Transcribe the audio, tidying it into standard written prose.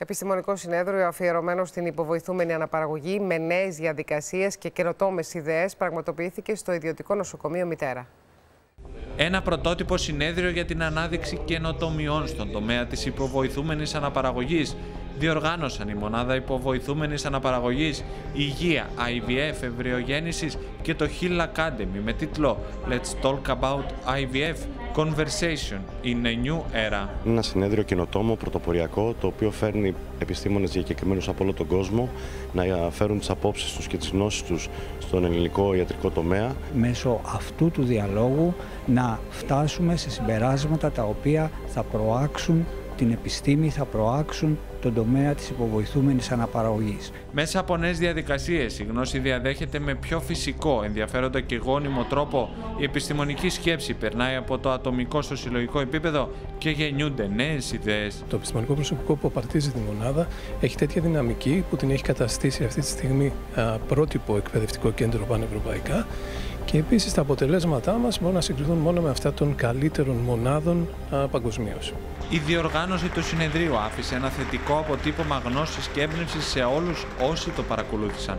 Επιστημονικό συνέδριο αφιερωμένο στην υποβοηθούμενη αναπαραγωγή με νέες διαδικασίες και καινοτόμες ιδέες πραγματοποιήθηκε στο Ιδιωτικό Νοσοκομείο Μητέρα. Ένα πρωτότυπο συνέδριο για την ανάδειξη καινοτομιών στον τομέα της υποβοηθούμενης αναπαραγωγής διοργάνωσαν η Μονάδα Υποβοηθούμενης Αναπαραγωγής, Υγεία, IVF, Εμβριογέννησης και το Hill Academy με τίτλο Let's Talk About IVF Conversation in a New Era. Είναι ένα συνέδριο καινοτόμο, πρωτοποριακό, το οποίο φέρνει επιστήμονες διακεκριμένους από όλο τον κόσμο να φέρουν τις απόψεις τους και τις γνώσεις τους στον ελληνικό ιατρικό τομέα. Μέσω αυτού του διαλόγου να φτάσουμε σε συμπεράσματα τα οποία θα προάξουν την επιστήμη, θα προάξουν τον τομέα της υποβοηθούμενης αναπαραγωγής. Μέσα από νέες διαδικασίες, η γνώση διαδέχεται με πιο φυσικό, ενδιαφέροντα και γόνιμο τρόπο. Η επιστημονική σκέψη περνάει από το ατομικό στο συλλογικό επίπεδο και γεννιούνται νέες ιδέες. Το επιστημονικό προσωπικό που απαρτίζει τη μονάδα έχει τέτοια δυναμική που την έχει καταστήσει αυτή τη στιγμή πρότυπο εκπαιδευτικό κέντρο πανευρωπαϊκά. Και επίσης τα αποτελέσματά μας μπορούν να συγκριθούν μόνο με αυτά των καλύτερων μονάδων παγκοσμίως. Η διοργάνωση του συνεδρίου άφησε ένα θετικό αποτύπωμα γνώσης και έμπνευσης σε όλους όσοι το παρακολούθησαν.